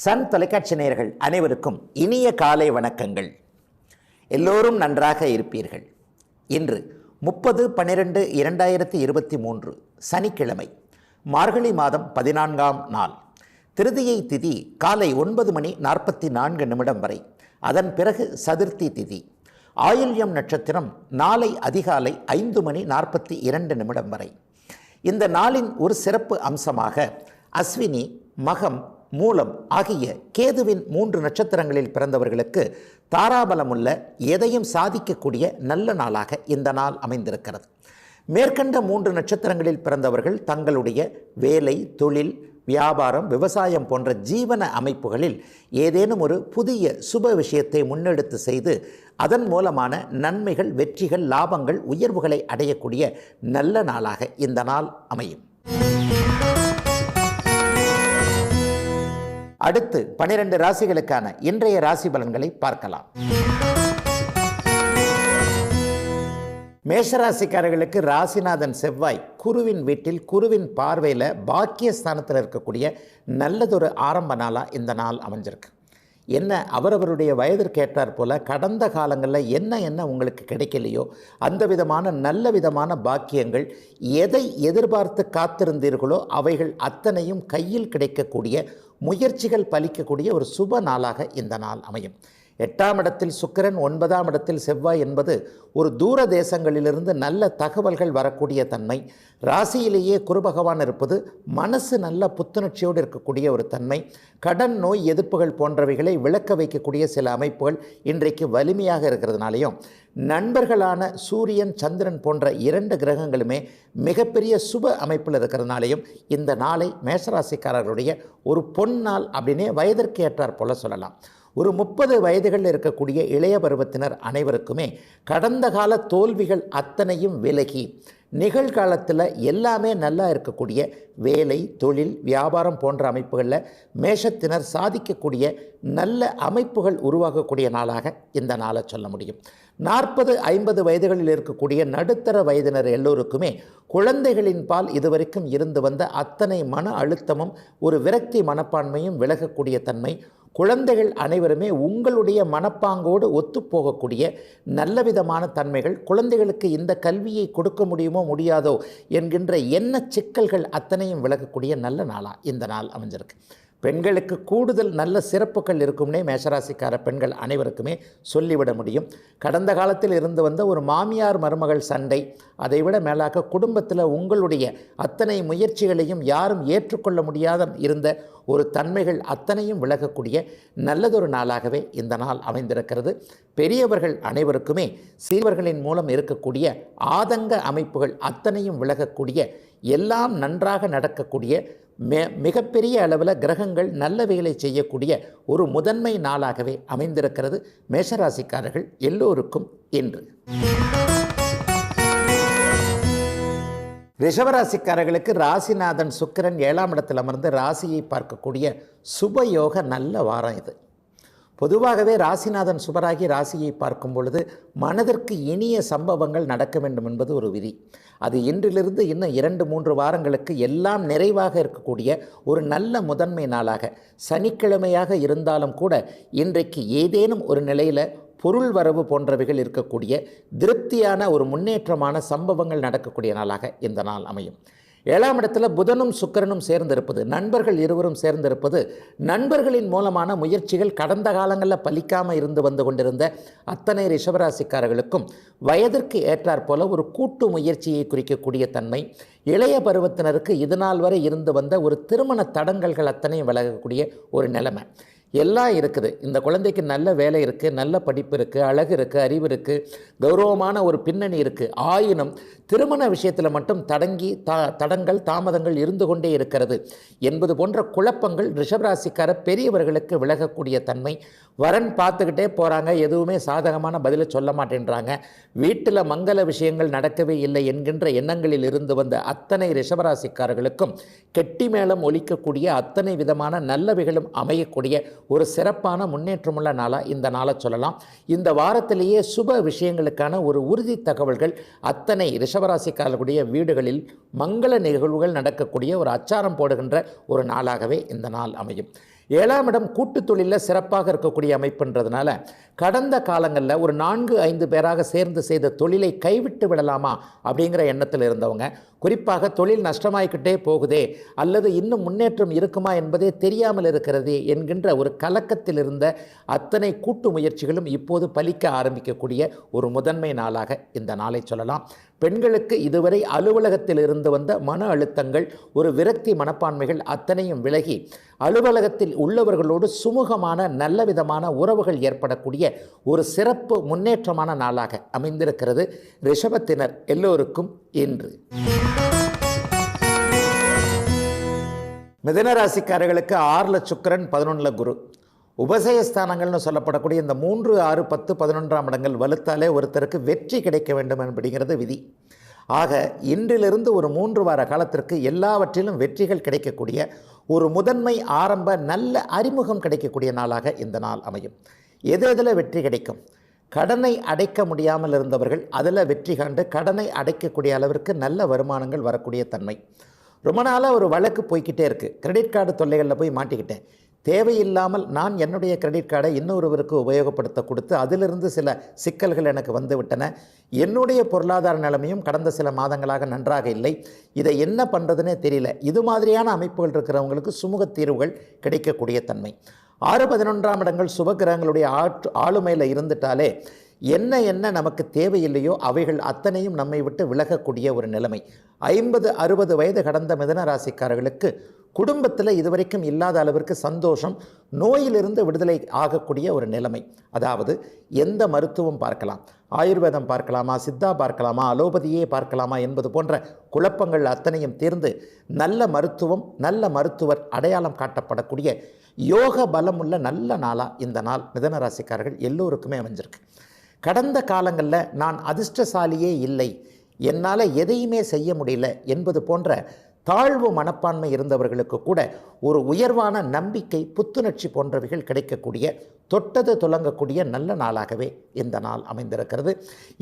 Sun தொலைக்காட்சி நேயர்கள் அனைவருக்கும் இனிய காலை வணக்கங்கள். எல்லோரும் நன்றாக இருப்பீர்கள். இன்று 30/12/2023 சனிக்கிழமை, மார்கழி மாதம் 14ஆம் நாள். திருதியை திதி காலை 9:44 வரை. அதன் பிறகு சதுர்த்தி திதி. ஆயில்யம் நட்சத்திரம் நாளை அதிகாலை 5:42 வரை. இந்த நாளின் ஒரு சிறப்பு அம்சமாக அஸ்வினி, மகம், மூலம் ஆகிய கேதுவின் 3 நட்சத்திரங்களில் பிறந்தவர்களுக்கு தாராபலமுள்ள எதையும் சாதிக்கக்கூடிய நல்ல நாளாக இந்த நாள் அமைந்திருக்கிறது. மேற்கண்ட 3 நட்சத்திரங்களில் பிறந்தவர்கள் தங்களுடைய வேலை, தொழில், வியாபாரம், விவசாயம் போன்ற ஜீவன அமைப்புகளில் ஏதேனும் ஒரு புதிய சுப விஷயத்தை முன்னெடுத்து செய்து அதன் மூலமான நன்மைகள், வெற்றிகள், லாபங்கள், உயர்வுகளை அடையக்கூடிய நல்ல நாளாக இந்த நாள் அமையும். அடுத்து 12 ராசிகளுக்கான இன்றைய ராசி பலன்களை பார்க்கலாம். மேஷராசிக்காரர்களுக்கு ராசிநாதன் செவ்வாய் குருவின் வீட்டில், குருவின் பார்வையில் பாக்கியஸ்தானத்தில் இருக்கக்கூடிய நல்லதொரு ஆரம்ப நாளாக இந்த நாள் அமைஞ்சிருக்கு. என்ன அவரவருடைய வயதிற்கு ஏற்றாற் போல் கடந்த காலங்களில் என்ன உங்களுக்கு கிடைக்கலையோ அந்த விதமான நல்ல விதமான பாக்கியங்கள், எதை எதிர்பார்த்து காத்திருந்தீர்களோ அவைகள் அத்தனையும் கையில் கிடைக்கக்கூடிய, முயற்சிகள் பலிக்கக்கூடிய ஒரு சுப நாளாக இந்த நாள் அமையும். 8ஆம் இடத்தில் சுக்கிரன், 9ஆம் இடத்தில் செவ்வாய் என்பது ஒரு தூர தேசங்களிலிருந்து நல்ல தகவல்கள் வரக்கூடிய தன்மை. ராசியிலேயே குரு பகவான் இருப்பது மனசு நல்ல புத்துணர்ச்சியோடு இருக்கக்கூடிய ஒரு தன்மை. கடன், நோய் எதிர்ப்புகள் போன்றவைகளை விளக்க வைக்கக்கூடிய சில அமைப்புகள் இன்றைக்கு வலிமையாக இருக்கிறதுனாலையும், நண்பர்களான சூரியன், சந்திரன் போன்ற 2 கிரகங்களுமே மிகப்பெரிய சுப அமைப்பில் இருக்கிறதுனாலையும் இந்த நாளை மேஷராசிக்காரர்களுடைய ஒரு பொன்னாள் அப்படின்னே வயதிற்கு ஏற்றாற் போல சொல்லலாம். ஒரு 30 வயதுகளில் இருக்கக்கூடிய இளைய பருவத்தினர் அனைவருக்குமே கடந்த கால தோல்விகள் அத்தனையும் விலகி நிகழ்காலத்தில் எல்லாமே நல்லா இருக்கக்கூடிய வேலை, தொழில், வியாபாரம் போன்ற அமைப்புகளில் மேஷத்தினர் சாதிக்கக்கூடிய நல்ல அமைப்புகள் உருவாகக்கூடிய நாளாக இந்த நாளை சொல்ல முடியும். 40-50 வயதுகளில் இருக்கக்கூடிய நடுத்தர வயதினர் எல்லோருக்குமே குழந்தைகளின் பால் இதுவரைக்கும் இருந்து வந்த அத்தனை மன அழுத்தமும் ஒரு விரக்தி மனப்பான்மையும் விலகக்கூடிய தன்மை. குழந்தைகள் அனைவருமே உங்களுடைய மனப்பாங்கோடு ஒத்துப்போகக்கூடிய நல்ல விதமான தன்மைகள், குழந்தைகளுக்கு இந்த கல்வியை கொடுக்க முடியுமோ முடியாதோ என்கின்ற எண்ண சிக்கல்கள் அத்தனையும் விலகக்கூடிய நல்ல நாளாக இந்த நாள் அமைஞ்சிருக்கு. பெண்களுக்கு கூடுதல் நல்ல சிறப்புகள் இருக்கும்னே மேஷராசிக்கார பெண்கள் அனைவருக்குமே சொல்லிவிட முடியும். கடந்த காலத்தில் இருந்து வந்த ஒரு மாமியார் மருமகள் சண்டை, அதைவிட மேலாக குடும்பத்தில் உங்களுடைய அத்தனை முயற்சிகளையும் யாரும் ஏற்றுக்கொள்ள முடியாத இருந்த ஒரு தன்மைகள் அத்தனையும் விலகக்கூடிய நல்லதொரு நாளாகவே இந்த நாள் அமைந்திருக்கிறது. பெரியவர்கள் அனைவருக்குமே சிறியவர்களின் மூலம் இருக்கக்கூடிய ஆதங்க அமைப்புகள் அத்தனையும் விலகக்கூடிய, எல்லாம் நன்றாக நடக்கக்கூடிய, மிகப்பெரிய அளவில் கிரகங்கள் நல்லவைகளை செய்யக்கூடிய ஒரு முதன்மை நாளாகவே அமைந்திருக்கிறது மேஷராசிக்காரர்கள் எல்லோருக்கும் இன்று. ரிஷபராசிக்காரர்களுக்கு ராசிநாதன் சுக்கிரன் 7ஆம் இடத்தில் அமர்ந்து ராசியை பார்க்கக்கூடிய சுபயோக நல்ல வாரம் இது. பொதுவாகவே ராசிநாதன் சுபராகி ராசியை பார்க்கும் பொழுது மனதிற்கு இனிய சம்பவங்கள் நடக்க வேண்டும் என்பது ஒரு விதி. அது இன்றிலிருந்து இன்னும் 2-3 வாரங்களுக்கு எல்லாம் நிறைவாக இருக்கக்கூடிய ஒரு நல்ல முதன்மை நாளாக, சனிக்கிழமையாக இருந்தாலும் கூட இன்றைக்கு ஏதேனும் ஒரு நிலையில் பொருள் வரவு போன்றவைகள் இருக்கக்கூடிய திருப்தியான ஒரு முன்னேற்றமான சம்பவங்கள் நடக்கக்கூடிய நாளாக இந்த நாள் அமையும். 7ஆம் இடத்துல புதனும் சுக்கிரனும் சேர்ந்திருப்பது, நண்பர்கள் இருவரும் சேர்ந்திருப்பது, நண்பர்களின் மூலமான முயற்சிகள் கடந்த காலங்களில் பலிக்காமல் இருந்து வந்து கொண்டிருந்த அத்தனை ரிஷபராசிக்காரர்களுக்கும் வயதிற்கு ஏற்றாற் போல ஒரு கூட்டு முயற்சியை குறிக்கக்கூடிய தன்மை. இளைய பருவத்தினருக்கு இதுநாள் வரை இருந்து வந்த ஒரு திருமண தடங்கல்கள் அத்தனையும் விலகக்கூடிய ஒரு நிலைமை எல்லாம் இருக்குது. இந்த குழந்தைக்கு நல்ல வேலை இருக்குது, நல்ல படிப்பு இருக்குது, அழகு இருக்குது, அறிவு இருக்குது, கௌரவமான ஒரு பின்னணி இருக்குது. ஆயினும் திருமண விஷயத்தில் மட்டும் தடங்கள், தாமதங்கள் இருந்து கொண்டே இருக்கிறது என்பது போன்ற குழப்பங்கள் ரிஷபராசிக்கார பெரியவர்களுக்கு விலகக்கூடிய தன்மை. வரன் பார்த்துக்கிட்டே போகிறாங்க, எதுவுமே சாதகமான பதிலை சொல்ல மாட்டேன்றாங்க. வீட்டில் மங்கள விஷயங்கள் நடக்கவே இல்லை என்கின்ற எண்ணங்களில் இருந்து வந்த அத்தனை ரிஷபராசிக்காரர்களுக்கும் கெட்டி மேளம் ஒலிக்கக்கூடிய அத்தனை விதமான நல்லவைகளும் அமையக்கூடிய ஒரு சிறப்பான முன்னேற்றமுள்ள நாளாக இந்த நாளை சொல்லலாம். இந்த வாரத்திலேயே சுப விஷயங்களுக்கான ஒரு உறுதி தகவல்கள் அத்தனை ரிஷபராசிக்காரர்களுடைய வீடுகளில் மங்கள நிகழ்வுகள் நடக்கக்கூடிய ஒரு அச்சாரம் போடுகின்ற ஒரு நாளாகவே இந்த நாள் அமையும். 7ஆம் இடம் கூட்டு தொழிலில் சிறப்பாக இருக்கக்கூடிய அமைப்புன்றதுனால கடந்த காலங்களில் ஒரு 4-5 பேராக சேர்ந்து செய்த தொழிலை கைவிட்டு விடலாமா அப்படிங்கிற எண்ணத்தில் இருந்தவங்க, குறிப்பாக தொழில் நஷ்டமாயிக்கிட்டே போகுதே அல்லது இன்னும் முன்னேற்றம் இருக்குமா என்பதே தெரியாமல் இருக்கிறதே என்கின்ற ஒரு கலக்கத்தில் இருந்த அத்தனை கூட்டு முயற்சிகளும் இப்போது பலிக்க ஆரம்பிக்கக்கூடிய ஒரு முதன்மை நாளாக இந்த நாளை சொல்லலாம். பெண்களுக்கு இதுவரை அலுவலகத்தில் இருந்து வந்த மன அழுத்தங்கள், ஒரு விரக்தி மனப்பான்மைகள் அத்தனையும் விலகி அலுவலகத்தில் உள்ளவர்களோடு சுமூகமான நல்ல விதமான உறவுகள் ஏற்படக்கூடிய ஒரு சிறப்பு முன்னேற்றமான நாளாக அமைந்திருக்கிறது ரிஷபத்தினர் எல்லோருக்கும் இன்று. மிதுன ராசிக்காரர்களுக்கு 6ல் சுக்கிரன் 11ல் குரு. உபசயஸ்தானங்கள்னு சொல்லப்படக்கூடிய இந்த 3, 6, 10, 11ஆம் இடங்கள் வலுத்தாலே ஒருத்தருக்கு வெற்றி கிடைக்க வேண்டும் அப்படிங்கிறது விதி. ஆக இன்றிலிருந்து ஒரு 3 வார காலத்திற்கு எல்லாவற்றிலும் வெற்றிகள் கிடைக்கக்கூடிய ஒரு முதன்மை ஆரம்ப நல்ல அறிமுகம் கிடைக்கக்கூடிய நாளாக இந்த நாள் அமையும். எதில் வெற்றி கிடைக்கும்? கடனை அடைக்க முடியாமல் இருந்தவர்கள் அதில் வெற்றி கண்டு கடனை அடைக்கக்கூடிய அளவிற்கு நல்ல வருமானங்கள் வரக்கூடிய தன்மை. ரொம்ப நாளாக ஒரு வழக்கு போய்கிட்டே இருக்குது. கிரெடிட் கார்டு தொல்லைகளில் போய் மாட்டிக்கிட்டேன், தேவையில்லாமல் நான் என்னுடைய கிரெடிட் கார்டை இன்னொருவருக்கு உபயோகப்படுத்த கொடுத்து அதிலிருந்து சில சிக்கல்கள் எனக்கு வந்து விட்டன. என்னுடைய பொருளாதார நிலைமையும் கடந்த சில மாதங்களாக நன்றாக இல்லை, இதை என்ன பண்ணுறதுனே தெரியல. இது மாதிரியான அமைப்புகள் இருக்கிறவங்களுக்கு சுமூக தீர்வுகள் கிடைக்கக்கூடிய தன்மை. 6, 11ஆம் இடங்கள் சுபகிரகங்களுடைய ஆளுமையில் இருந்துட்டாலே என்ன நமக்கு தேவையில்லையோ அவைகள் அத்தனையும் நம்மை விட்டு விலகக்கூடிய ஒரு நிலைமை. 50, 60 வயது கடந்த மிதுன ராசிக்காரர்களுக்கு குடும்பத்தில் இதுவரைக்கும் இல்லாத அளவிற்கு சந்தோஷம், நோயிலிருந்து விடுதலை ஆகக்கூடிய ஒரு நிலைமை. அதாவது எந்த மருத்துவம் பார்க்கலாம், ஆயுர்வேதம் பார்க்கலாமா, சித்தா பார்க்கலாமா, அலோபதியே பார்க்கலாமா என்பது போன்ற குழப்பங்கள் அத்தனையும் தீர்ந்து நல்ல மருத்துவம், நல்ல மருத்துவர் அடையாளம் காட்டப்படக்கூடிய யோக பலம் உள்ள நல்ல நாளாக இந்த நாள் மிதுன ராசிக்காரர்கள் எல்லோருக்குமே அமைஞ்சிருக்கு. கடந்த காலங்களில் நான் அதிர்ஷ்டசாலியே இல்லை, என்னால் எதையுமே செய்ய முடியல என்பது போன்ற தாழ்வு மனப்பான்மை இருந்தவர்களுக்கு கூட ஒரு உயர்வான நம்பிக்கை, புத்துணர்ச்சி போன்றவைகள் கிடைக்கக்கூடிய, தொட்டது துலங்கக்கூடிய நல்ல நாளாகவே இந்த நாள் அமைந்திருக்கிறது.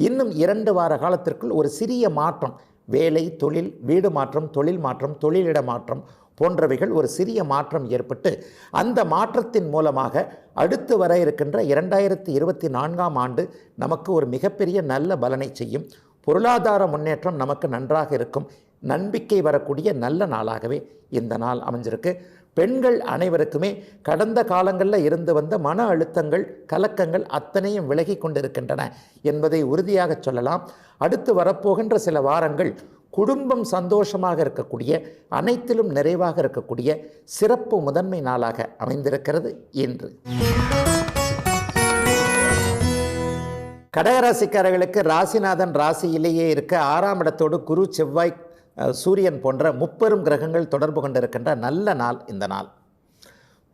இன்னும் 2 வார காலத்திற்குள் ஒரு சிறிய மாற்றம், வேலை, தொழில், வீடு மாற்றம், தொழில் மாற்றம், தொழிலிட மாற்றம் போன்றவைகள் ஒரு சிறிய மாற்றம் ஏற்பட்டு அந்த மாற்றத்தின் மூலமாக அடுத்து வர இருக்கின்ற 2024ஆம் ஆண்டு நமக்கு ஒரு மிகப்பெரிய நல்ல பலனை செய்யும். பொருளாதார முன்னேற்றம் நமக்கு நன்றாக இருக்கும், நம்பிக்கை வரக்கூடிய நல்ல நாளாகவே இந்த நாள் அமைஞ்சிருக்கு. பெண்கள் அனைவருக்குமே கடந்த காலங்களில் இருந்து வந்த மன அழுத்தங்கள், கலக்கங்கள் அத்தனையும் விலகி கொண்டிருக்கின்றன என்பதை உறுதியாக சொல்லலாம். அடுத்து வரப்போகின்ற சில வாரங்கள் குடும்பம் சந்தோஷமாக இருக்கக்கூடிய, அனைத்திலும் நிறைவாக இருக்கக்கூடிய சிறப்பு முதன்மை நாளாக அமைந்திருக்கிறது இன்று. கடகராசிக்காரர்களுக்கு ராசிநாதன் ராசியிலேயே இருக்க 6ஆம் இடத்தோடு குரு, செவ்வாய், சூரியன் போன்ற 30 கிரகங்கள் தொடர்பு கொண்டிருக்கின்ற நல்ல நாள் இந்த நாள்.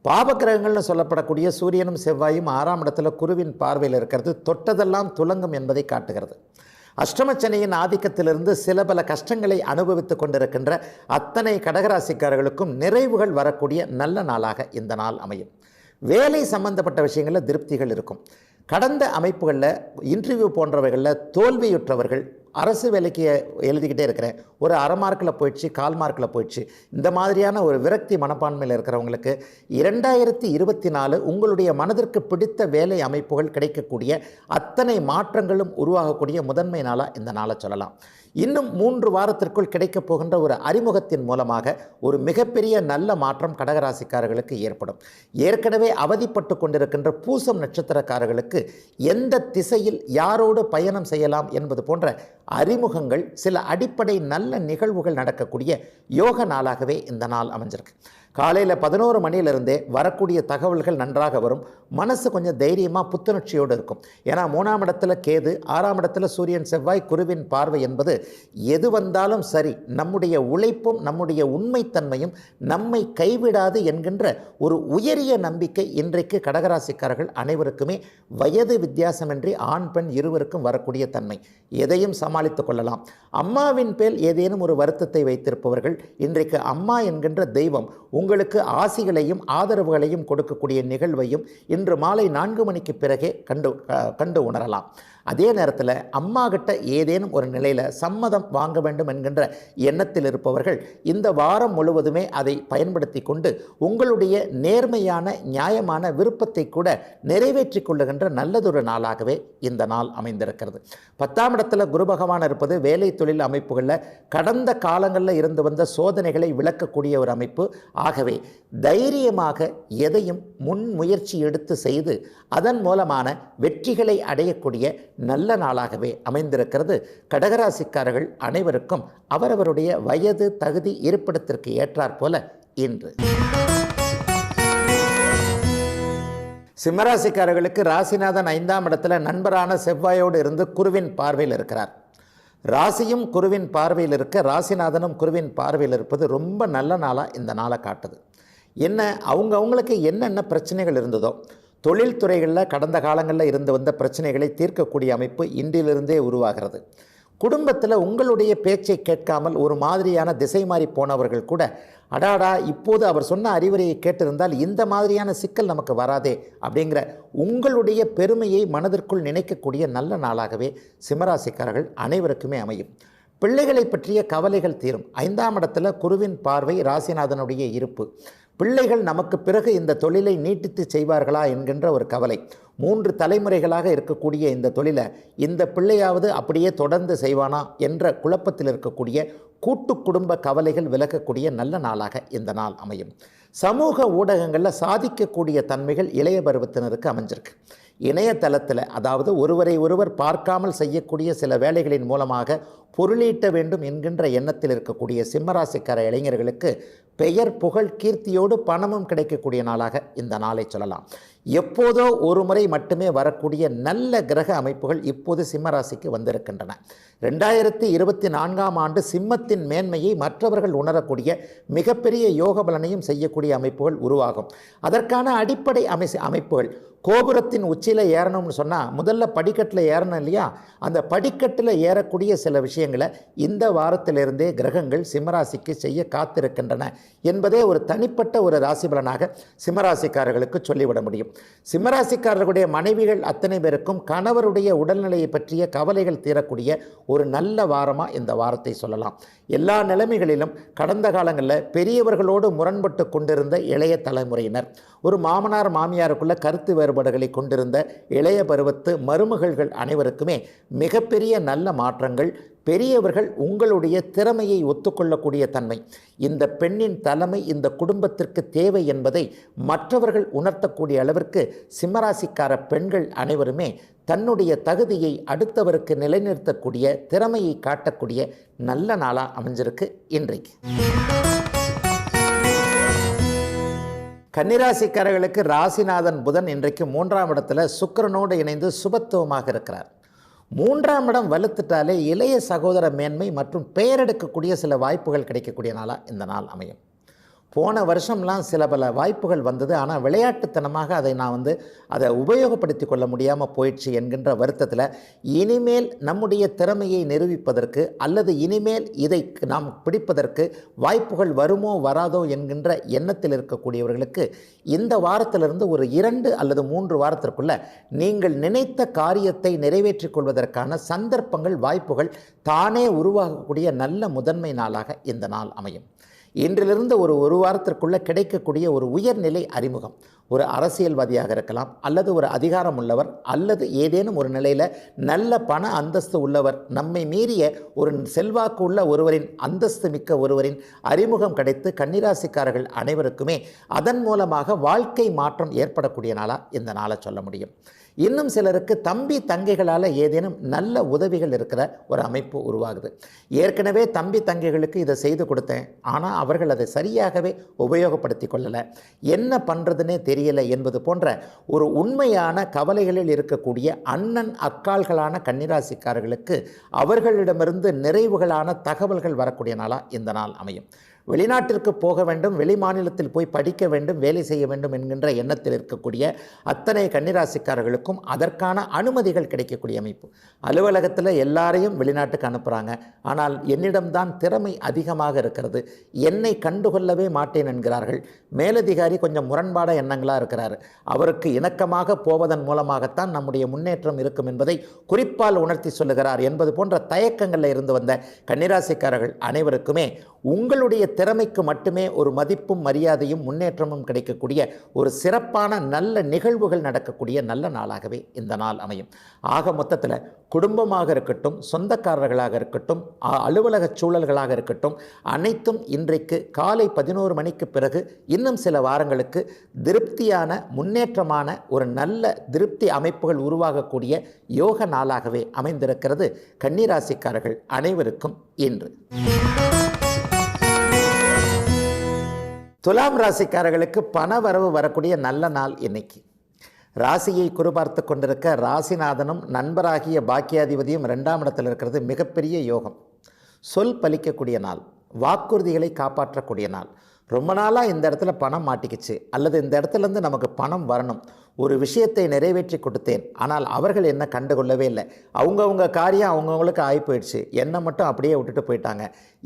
பாப கிரகங்கள்னு சொல்லப்படக்கூடிய சூரியனும் செவ்வாயும் 6ஆம் இடத்துல குருவின் பார்வையில் இருக்கிறது தொட்டதெல்லாம் துலங்கும் என்பதை காட்டுகிறது. அஷ்டமச்சனியின் ஆதிக்கத்திலிருந்து சில பல கஷ்டங்களை அனுபவித்து கொண்டிருக்கின்ற அத்தனை கடகராசிக்காரர்களுக்கும் நிறைவுகள் வரக்கூடிய நல்ல நாளாக இந்த நாள் அமையும். வேலை சம்பந்தப்பட்ட விஷயங்களில் திருப்திகள் இருக்கும். கடந்த அமைப்புகளில் இன்டர்வியூ போன்றவைகளில் தோல்வியுற்றவர்கள், அரசு வேலைக்கு எழுதிக்கிட்டே இருக்கிறேன், ஒரு அரை மார்க்கில் போயிடுச்சு, 1/4 மார்க்கில் போயிடுச்சு, இந்த மாதிரியான ஒரு விரக்தி மனப்பான்மையில் இருக்கிறவங்களுக்கு 2024 உங்களுடைய மனதிற்கு பிடித்த வேலை அமைப்புகள் கிடைக்கக்கூடிய அத்தனை மாற்றங்களும் உருவாகக்கூடிய முதன்மை நாளாக இந்த நாளை சொல்லலாம். இன்னும் 3 வாரத்திற்குள் கிடைக்கப் போகின்ற ஒரு அறிமுகத்தின் மூலமாக ஒரு மிகப்பெரிய நல்ல மாற்றம் கடகராசிக்காரர்களுக்கு ஏற்படும். ஏற்கனவே அவதிப்பட்டு கொண்டிருக்கின்ற பூசம் நட்சத்திரக்காரர்களுக்கு எந்த திசையில் யாரோடு பயணம் செய்யலாம் என்பது போன்ற அறிமுகங்கள், சில அடிப்படை நல்ல நிகழ்வுகள் நடக்கக்கூடிய யோக நாளாகவே இந்த நாள் அமைஞ்சிருக்கு. காலையில் 11 மணியிலிருந்தே வரக்கூடிய தகவல்கள் நன்றாக வரும். மனசு கொஞ்சம் தைரியமாக புத்துணர்ச்சியோடு இருக்கும். ஏன்னா 3ஆம் இடத்துல கேது, 6ஆம் இடத்துல சூரியன், செவ்வாய், குருவின் பார்வை என்பது எது வந்தாலும் சரி நம்முடைய உழைப்பும் நம்முடைய உண்மைத்தன்மையும் நம்மை கைவிடாது என்கின்ற ஒரு உயரிய நம்பிக்கை இன்றைக்கு கடகராசிக்காரர்கள் அனைவருக்குமே வயது வித்தியாசமின்றி ஆண் பெண் இருவருக்கும் வரக்கூடிய தன்மை. எதையும் சமாளித்து கொள்ளலாம். அம்மாவின் பேர் ஏதேனும் ஒரு வருத்தத்தை வைத்திருப்பவர்கள் இன்றைக்கு அம்மா என்கின்ற தெய்வம் உங்களுக்கு ஆசிகளையும் ஆதரவுகளையும் கொடுக்கக்கூடிய நிகழ்வையும் இன்று மாலை 4 மணிக்கு பிறகே கண்டு உணரலாம். அதே நேரத்தில் அம்மா கிட்ட ஏதேனும் ஒரு நிலையில் சம்மதம் வாங்க வேண்டும் என்கின்ற எண்ணத்தில் இருப்பவர்கள் இந்த வாரம் முழுவதுமே அதை பயன்படுத்தி கொண்டு உங்களுடைய நேர்மையான நியாயமான விருப்பத்தை கூட நிறைவேற்றிக் கொள்ளுகின்ற நல்லதொரு நாளாகவே இந்த நாள் அமைந்திருக்கிறது. 10ஆம் இடத்துல குரு பகவான் இருப்பது வேலை தொழில் அமைப்புகளில் கடந்த காலங்களில் இருந்து வந்த சோதனைகளை விளக்கக்கூடிய ஒரு அமைப்பு. ஆகவே தைரியமாக எதையும் முன்முயற்சி எடுத்து செய்து அதன் மூலமான வெற்றிகளை அடையக்கூடிய நல்ல நாளாகவே அமைந்திருக்கிறது. கடகராசிக்காரர்கள் அனைவருக்கும் அவரவருடைய வயது தகுதி இருப்பிடத்திற்கு ஏற்றாற் போல இன்று. சிம்மராசிக்காரர்களுக்கு ராசிநாதன் 5ஆம் இடத்துல நண்பரான செவ்வாயோடு இருந்து குருவின் பார்வையில் இருக்கிறார். ராசியும் குருவின் பார்வையில் இருக்க ராசிநாதனும் குருவின் பார்வையில் இருப்பது ரொம்ப நல்ல நாளாக இந்த நாளை காட்டுது. என்ன அவங்களுக்கு என்னென்ன பிரச்சனைகள் இருந்ததோ தொழில்துறைகளில் கடந்த காலங்களில் இருந்து வந்த பிரச்சனைகளை தீர்க்கக்கூடிய அமைப்பு இன்றிலிருந்தே உருவாகிறது. குடும்பத்தில் உங்களுடைய பேச்சை கேட்காமல் ஒரு மாதிரியான திசை மாறி போனவர்கள் கூட அடாடா இப்போது அவர் சொன்ன அறிவுரையை கேட்டிருந்தால் இந்த மாதிரியான சிக்கல் நமக்கு வராதே அப்படிங்கிற உங்களுடைய பெருமையை மனதிற்குள் நினைக்கக்கூடிய நல்ல நாளாகவே சிம்மராசிக்காரர்கள் அனைவருக்குமே அமையும். பிள்ளைகளை பற்றிய கவலைகள் தீரும். 5ஆம் இடத்துல குருவின் பார்வை, ராசிநாதனுடைய இருப்பு. பிள்ளைகள் நமக்கு பிறகு இந்த தொழிலை நீட்டித்து செய்வார்களா என்கின்ற ஒரு கவலை. 3 தலைமுறைகளாக இருக்கக்கூடிய இந்த தொழிலை இந்த பிள்ளையாவது அப்படியே தொடர்ந்து செய்வானா என்ற குழப்பத்தில் இருக்கக்கூடிய கூட்டு குடும்ப கவலைகள் விலகக்கூடிய நல்ல நாளாக இந்த நாள் அமையும். சமூக ஊடகங்களில் சாதிக்கக்கூடிய தன்மைகள் இளைய பருவத்தினருக்கு அமைஞ்சிருக்கு. இணையதளத்தில் அதாவது ஒருவரை ஒருவர் பார்க்காமல் செய்யக்கூடிய சில வேலைகளின் மூலமாக பொருளீட்ட வேண்டும் என்கின்ற எண்ணத்தில் இருக்கக்கூடிய சிம்மராசிக்கார இளைஞர்களுக்கு பெயர் புகழ் கீர்த்தியோடு பணமும் கிடைக்கக்கூடிய நாளாக இந்த நாளை சொல்லலாம். எப்போதோ ஒரு முறை மட்டுமே வரக்கூடிய நல்ல கிரக அமைப்புகள் இப்போது சிம்மராசிக்கு வந்திருக்கின்றன. 2024ஆம் ஆண்டு சிம்மத்தின் மேன்மையை மற்றவர்கள் உணரக்கூடிய மிகப்பெரிய யோக பலனையும் செய்யக்கூடிய அமைப்புகள் உருவாகும். அதற்கான அடிப்படை அமைப்புகள் கோபுரத்தின் உச்சியில் ஏறணும்னு சொன்னால் முதல்ல படிக்கட்டில் ஏறணும் இல்லையா? அந்த படிக்கட்டில் ஏறக்கூடிய சில விஷயங்களை இந்த வாரத்திலிருந்தே கிரகங்கள் சிம்மராசிக்கு செய்ய காத்திருக்கின்றன என்பதே ஒரு தனிப்பட்ட ஒரு ராசி பலனாக சிம்மராசிக்காரர்களுக்கு சொல்லிவிட முடியும். சிம்மராசிக்காரர்களுடைய மனைவிகள் அத்தனை பேருக்கும் கணவருடைய உடல்நிலையை பற்றிய கவலைகள் தீரக்கூடிய ஒரு நல்ல வாரமாக இந்த வாரத்தை சொல்லலாம். எல்லா நிலைமைகளிலும் கடந்த காலங்களில் பெரியவர்களோடு முரண்பட்டு கொண்டிருந்த இளைய தலைமுறையினர், ஒரு மாமனார் மாமியாருக்குள்ள கருத்து வேறுபாடுகளை கொண்டிருந்த இளைய பருவத்து மருமகள்கள் அனைவருக்குமே மிகப்பெரிய நல்ல மாற்றங்கள். பெரியவர்கள் உங்களுடைய திறமையை ஒத்துக்கொள்ளக்கூடிய தன்மை, இந்த பெண்ணின் தலைமை இந்த குடும்பத்திற்கு தேவை என்பதை மற்றவர்கள் உணர்த்தக்கூடிய அளவிற்கு சிம்மராசிக்கார பெண்கள் அனைவருமே தன்னுடைய தகுதியை அடுத்தவருக்கு நிலைநிறுத்தக்கூடிய திறமையை காட்டக்கூடிய நல்ல நாளாக அமைஞ்சிருக்கு இன்றைக்கு. கன்னிராசிக்காரர்களுக்கு ராசிநாதன் புதன் இன்றைக்கு 3ஆம் இடத்துல சுக்கிரனோடு இணைந்து சுபத்துவமாக இருக்கிறார். 3ஆம் இடம் வலுத்துட்டாலே இளைய சகோதர மேன்மை மற்றும் பெயரெடுக்கக்கூடிய சில வாய்ப்புகள் கிடைக்கக்கூடிய நாளாக இந்த நாள் அமையும். போன வருஷம்லாம் சில பல வாய்ப்புகள் வந்தது, ஆனால் விளையாட்டுத்தனமாக அதை உபயோகப்படுத்தி கொள்ள முடியாமல் போயிடுச்சு என்கின்ற வருத்தத்தில் இனிமேல் நம்முடைய திறமையை நிரூபிப்பதற்கு அல்லது இனிமேல் இதை நாம் பிடிப்பதற்கு வாய்ப்புகள் வருமோ வராதோ என்கின்ற எண்ணத்தில் இருக்கக்கூடியவர்களுக்கு இந்த வாரத்திலிருந்து ஒரு 2 அல்லது 3 வாரத்திற்குள்ள நீங்கள் நினைத்த காரியத்தை நிறைவேற்றிக் கொள்வதற்கான சந்தர்ப்பங்கள் வாய்ப்புகள் தானே உருவாகக்கூடிய நல்ல முதன்மை நாளாக இந்த நாள் அமையும். இன்றிலிருந்து ஒரு வாரத்திற்குள்ளே கிடைக்கக்கூடிய ஒரு உயர்நிலை அறிமுகம், ஒரு அரசியல்வாதியாக இருக்கலாம் அல்லது ஒரு அதிகாரம் உள்ளவர் அல்லது ஏதேனும் ஒரு நிலையில் நல்ல பண அந்தஸ்து உள்ளவர், நம்மை மீறிய ஒரு செல்வாக்கு உள்ள ஒருவரின் அந்தஸ்து மிக்க ஒருவரின் அறிமுகம் கிடைத்து கன்னிராசிக்காரர்கள் அனைவருக்குமே அதன் மூலமாக வாழ்க்கை மாற்றம் ஏற்படக்கூடிய நாளாக இந்த நாளை சொல்ல முடியும். இன்னும் சிலருக்கு தம்பி தங்கைகளால் ஏதேனும் நல்ல உதவிகள் இருக்கிற ஒரு அமைப்பு உருவாகுது. ஏற்கனவே தம்பி தங்கைகளுக்கு இதை செய்து கொடுத்தேன், ஆனால் அவர்கள் அதை சரியாகவே உபயோகப்படுத்தி கொள்ளலை, என்ன பண்ணுறதுன்னே தெரியலை என்பது போன்ற ஒரு உண்மையான கவலைகளில் இருக்கக்கூடிய அண்ணன் அக்கால்களான கன்னிராசிக்காரர்களுக்கு அவர்களிடமிருந்து நிறைவுகளான தகவல்கள் வரக்கூடிய நாளாக இந்த நாள் அமையும். வெளிநாட்டிற்கு போக வேண்டும், வெளி மாநிலத்தில் போய் படிக்க வேண்டும், வேலை செய்ய வேண்டும் என்கின்ற எண்ணத்தில் இருக்கக்கூடிய அத்தனை கன்னிராசிக்காரர்களுக்கும் அதற்கான அனுமதிகள் கிடைக்கக்கூடிய அமைப்பு. அலுவலகத்தில் எல்லாரையும் வெளிநாட்டுக்கு அனுப்புகிறாங்க, ஆனால் என்னிடம்தான் திறமை அதிகமாக இருக்கிறது, என்னை கண்டுகொள்ளவே மாட்டேன் என்கிறார்கள். மேலதிகாரி கொஞ்சம் முரண்பாட எண்ணங்களாக இருக்கிறார், அவருக்கு இணக்கமாக போவதன் மூலமாகத்தான் நம்முடைய முன்னேற்றம் இருக்கும் என்பதை குறிப்பால் உணர்த்தி சொல்லுகிறார் என்பது போன்ற தயக்கங்களில் இருந்து வந்த கன்னிராசிக்காரர்கள் அனைவருக்குமே உங்களுடைய திறமைக்கு மட்டுமே ஒரு மதிப்பும் மரியாதையும் முன்னேற்றமும் கிடைக்கக்கூடிய ஒரு சிறப்பான நல்ல நிகழ்வுகள் நடக்கக்கூடிய நல்ல நாளாகவே இந்த நாள் அமையும். ஆக மொத்தத்தில் குடும்பமாக இருக்கட்டும், சொந்தக்காரர்களாக இருக்கட்டும், அலுவலக சூழல்களாக இருக்கட்டும், அனைத்தும் இன்றைக்கு காலை 11 மணிக்கு பிறகு இன்னும் சில வாரங்களுக்கு திருப்தியான முன்னேற்றமான ஒரு நல்ல திருப்தி அமைப்புகள் உருவாகக்கூடிய யோக நாளாகவே அமைந்திருக்கிறது கன்னிராசிக்காரர்கள் அனைவருக்கும் இன்று. துலாம் ராசிக்காரர்களுக்கு பண வரவு வரக்கூடிய நல்ல நாள் இன்னைக்கு. ராசியை குறிபார்த்து கொண்டிருக்க ராசிநாதனும் நண்பராகிய பாக்கியாதிபதியும் 2ஆம் இடத்தில் இருக்கிறது மிகப்பெரிய யோகம். சொல் பலிக்கக்கூடிய நாள், வாக்குறுதிகளை காப்பாற்றக்கூடிய நாள். ரொம்ப நாளாக இந்த இடத்துல பணம் மாட்டிக்கிச்சு, அல்லது இந்த இடத்துலேருந்து நமக்கு பணம் வரணும், ஒரு விஷயத்தை நிறைவேற்றி கொடுத்தேன், ஆனால் அவர்கள் என்ன கண்டுகொள்ளவே இல்லை, அவங்கவுங்க காரியம் அவங்கவுங்களுக்கு ஆகி போயிடுச்சு, என்னை மட்டும் அப்படியே விட்டுட்டு போயிட்டாங்க,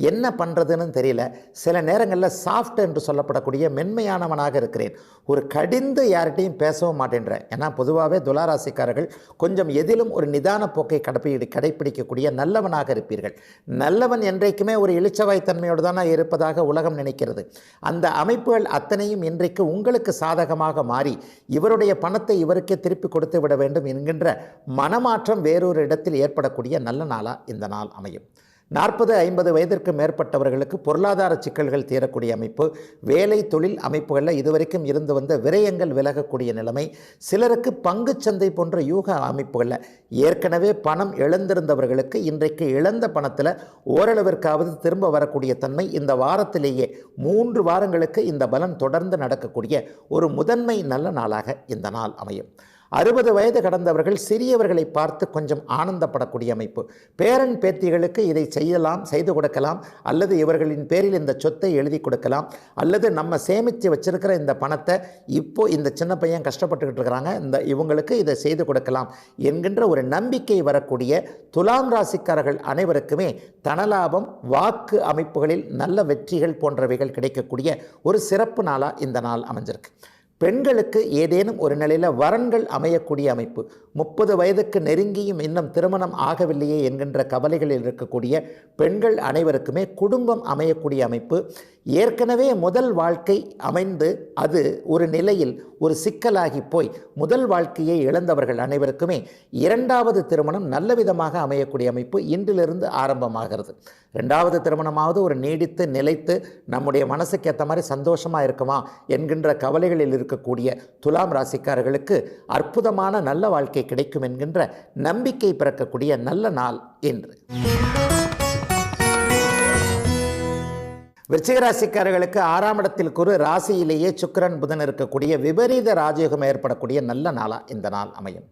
என்ன பண்ணுறதுன்னு தெரியல. சில நேரங்களில் சாஃப்ட் என்று சொல்லப்படக்கூடிய மென்மையானவனாக இருக்கிறேன், ஒரு கடிந்து யார்கிட்டையும் பேசவும் மாட்டேன்றேன். ஏன்னா பொதுவாகவே துளாராசிக்காரர்கள் கொஞ்சம் எதிலும் ஒரு நிதான போக்கை கடைப்பிடிக்கக்கூடிய நல்லவனாக இருப்பீர்கள். நல்லவன் என்றைக்குமே ஒரு இளிச்சவாய்த்தன்மையோடு தானே இருப்பதாக உலகம் நினைக்கிறது. அந்த அமைப்புகள் அத்தனையும் இன்றைக்கு உங்களுக்கு சாதகமாக மாறி இவருடைய பணத்தை இவருக்கே திருப்பி கொடுத்து விட வேண்டும் என்கின்ற மனமாற்றம் வேறொரு இடத்தில் ஏற்படக்கூடிய நல்ல நாளாக இந்த நாள் அமையும். 40-50 வயதிற்கு மேற்பட்டவர்களுக்கு பொருளாதார சிக்கல்கள் தீரக்கூடிய அமைப்பு, வேலை தொழில் அமைப்புகளில் இதுவரைக்கும் இருந்து வந்த விரயங்கள் விலகக்கூடிய நிலைமை, சிலருக்கு பங்குச்சந்தை போன்ற யூக அமைப்புகளில் ஏற்கனவே பணம் இழந்திருந்தவர்களுக்கு இன்றைக்கு இழந்த பணத்தில் ஓரளவிற்காவது திரும்ப வரக்கூடிய தன்மை இந்த வாரத்திலேயே 3 வாரங்களுக்கு இந்த பலன் தொடர்ந்து நடக்கக்கூடிய ஒரு முதன்மை நல்ல நாளாக இந்த நாள் அமையும். 60 வயது கடந்தவர்கள் சிறியவர்களை பார்த்து கொஞ்சம் ஆனந்தப்படக்கூடிய அமைப்பு. பேரன் பேத்திகளுக்கு இதை செய்து கொடுக்கலாம், அல்லது இவர்களின் பேரில் இந்த சொத்தை எழுதி கொடுக்கலாம், அல்லது நம்ம சேமித்து வச்சிருக்கிற இந்த பணத்தை இப்போ இந்த சின்ன பையன் கஷ்டப்பட்டுக்கிட்டு இருக்கிறாங்க, இவங்களுக்கு இதை செய்து கொடுக்கலாம் என்கின்ற ஒரு நம்பிக்கை வரக்கூடிய துலாம் ராசிக்காரர்கள் அனைவருக்குமே தனலாபம், வாக்கு அமைப்புகளில் நல்ல வெற்றிகள் போன்றவைகள் கிடைக்கக்கூடிய ஒரு சிறப்பு நாளாக இந்த நாள் அமைஞ்சிருக்கு. பெண்களுக்கு ஏதேனும் ஒரு நிலையில் வரன்கள் அமையக்கூடிய அமைப்பு, 30 வயதுக்கு நெருங்கியும் இன்னும் திருமணம் ஆகவில்லையே என்கின்ற கவலைகளில் இருக்கக்கூடிய பெண்கள் அனைவருக்குமே குடும்பம் அமையக்கூடிய அமைப்பு. ஏற்கனவே முதல் வாழ்க்கை அமைந்து அது ஒரு நிலையில் ஒரு சிக்கலாகி போய் முதல் வாழ்க்கையை இழந்தவர்கள் அனைவருக்குமே 2வது திருமணம் நல்ல விதமாக அமையக்கூடிய அமைப்பு இன்றிலிருந்து ஆரம்பமாகிறது. 2வது திருமணமாவது ஒரு நீடித்து நிலைத்து நம்முடைய மனசுக்கு ஏற்ற மாதிரி சந்தோஷமாக இருக்குமா என்கின்ற கவலைகளில் இருக்கக்கூடிய துலாம் ராசிக்காரர்களுக்கு அற்புதமான நல்ல வாழ்க்கை கிடைக்கும் என்கின்ற நம்பிக்கை பிறக்கக்கூடிய நல்ல நாள் இன்று. விருச்சிக ராசிக்காரர்களுக்கு 6ஆம் இடத்தில் குரு, ராசியிலேயே சுக்கிரன் புதன் இருக்கக்கூடிய விபரீத ராஜயோகம் ஏற்படக்கூடிய நல்ல நாளாக இந்த நாள் அமையும்.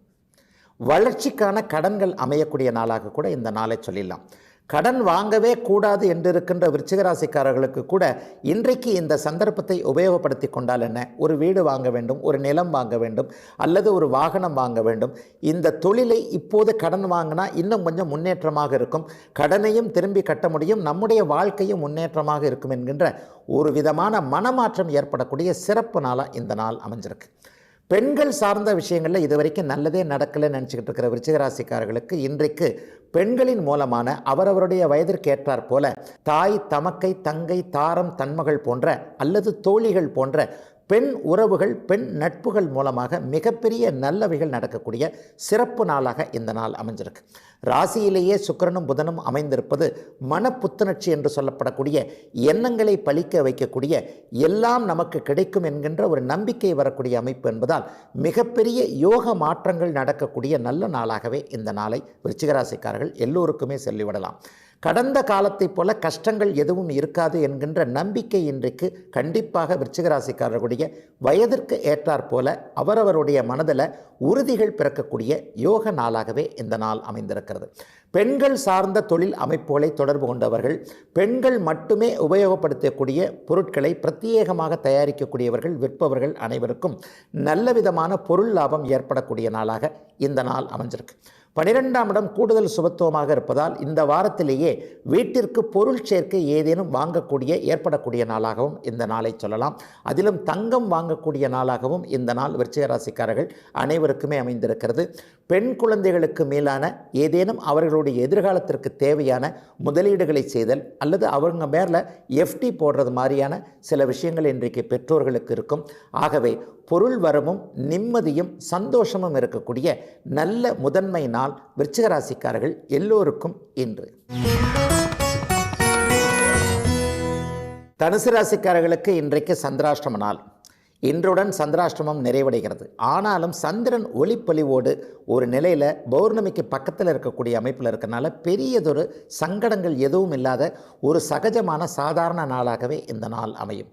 வளர்ச்சிக்கான கடன்கள் அமையக்கூடிய நாளாக கூட இந்த நாளை சொல்லிடலாம். கடன் வாங்கவே கூடாது என்று இருக்கின்ற விருச்சிக ராசிக்காரர்களுக்கு கூட இன்றைக்கு இந்த சந்தர்ப்பத்தை உபயோகப்படுத்தி கொண்டால் என்ன, ஒரு வீடு வாங்க வேண்டும், ஒரு நிலம் வாங்க வேண்டும், அல்லது ஒரு வாகனம் வாங்க வேண்டும். இந்த தொழிலை இப்போது கடன் வாங்கினா இன்னும் கொஞ்சம் முன்னேற்றமாக இருக்கும், கடனையும் திரும்பி கட்ட முடியும், நம்முடைய வாழ்க்கையும் முன்னேற்றமாக இருக்கும் என்கின்ற ஒரு விதமான மனமாற்றம் ஏற்படக்கூடிய சிறப்பு நாளாக இந்த நாள் அமைஞ்சிருக்கு. பெண்கள் சார்ந்த விஷயங்களில் இதுவரைக்கும் நல்லதே நடக்கலைன்னு நினச்சிக்கிட்டு இருக்கிற விருச்சிக ராசிக்காரர்களுக்கு இன்றைக்கு பெண்களின் மூலமான அவரவருடைய வயதிற்கு ஏற்றாற் போல தாய், தமக்கை, தங்கை, தாரம், தன்மகள் போன்ற அல்லது தோழிகள் போன்ற பெண் உறவுகள், பெண் நட்புகள் மூலமாக மிகப்பெரிய நல்லவைகள் நடக்கக்கூடிய சிறப்பு நாளாக இந்த நாள் அமைஞ்சிருக்கு. ராசியிலேயே சுக்கிரனும் புதனும் அமைந்திருப்பது மன புத்துணர்ச்சி என்று சொல்லப்படக்கூடிய எண்ணங்களை பலிக்க வைக்கக்கூடிய, எல்லாம் நமக்கு கிடைக்கும் என்கின்ற ஒரு நம்பிக்கை வரக்கூடிய அமைப்பு என்பதால் மிகப்பெரிய யோக மாற்றங்கள் நடக்கக்கூடிய நல்ல நாளாகவே இந்த நாளை விருச்சிக ராசிக்காரர்கள் எல்லோருக்குமே சொல்லிவிடலாம். கடந்த காலத்தைப் போல கஷ்டங்கள் எதுவும் இருக்காது என்கின்ற நம்பிக்கை இன்றைக்கு கண்டிப்பாக விருச்சிக ராசிக்காரர்களுடைய வயதிற்கு ஏற்றாற் போல அவரவருடைய மனதில் உறுதிகள் பிறக்கக்கூடிய யோக நாளாகவே இந்த நாள் அமைந்திருக்கிறது. இருக்கிறது. பெண்கள் சார்ந்த தொழில் அமைப்புகளை தொடர்பு கொண்டவர்கள், பெண்கள் மட்டுமே உபயோகப்படுத்தக்கூடிய பொருட்களை பிரத்யேகமாக தயாரிக்கக்கூடியவர்கள், விற்பவர்கள் அனைவருக்கும் நல்ல விதமான பொருள் லாபம் ஏற்படக்கூடிய நாளாக இந்த நாள் அமைஞ்சிருக்கு. 12ஆம் இடம் கூடுதல் சுபத்துவமாக இருப்பதால் இந்த வாரத்திலேயே வீட்டிற்கு பொருள் சேர்க்கை ஏதேனும் வாங்கக்கூடிய ஏற்படக்கூடிய நாளாகவும் இந்த நாளை சொல்லலாம். அதிலும் தங்கம் வாங்கக்கூடிய நாளாகவும் இந்த நாள் விருச்சிக ராசிக்காரர்கள் அனைவருக்குமே அமைந்திருக்கிறது. பெண் குழந்தைகளுக்கு மேலான ஏதேனும் அவர்களுடைய எதிர்காலத்திற்கு தேவையான முதலீடுகளை செய்தல் அல்லது அவங்க மேலே எஃப்டி போடுறது மாதிரியான சில விஷயங்கள் இன்றைக்கு பெற்றோர்களுக்கு இருக்கும். ஆகவே பொருள் வரவும் நிம்மதியும் சந்தோஷமும் இருக்கக்கூடிய நல்ல முதன்மை நாள் விருச்சிக ராசிக்காரர்கள் எல்லோருக்கும் இன்று. தனுசு ராசிக்காரர்களுக்கு இன்றைக்கு சந்திராஷ்டம நாள். இன்றுடன் சந்திராஷ்டமம் நிறைவடைகிறது. ஆனாலும் சந்திரன் ஒளிப்பொலிவோடு ஒரு நிலையில் பௌர்ணமிக்கு பக்கத்தில் இருக்கக்கூடிய அமைப்பில் இருக்கனால பெரியதொரு சங்கடங்கள் எதுவும் இல்லாத ஒரு சகஜமான சாதாரண நாளாகவே இந்த நாள் அமையும்.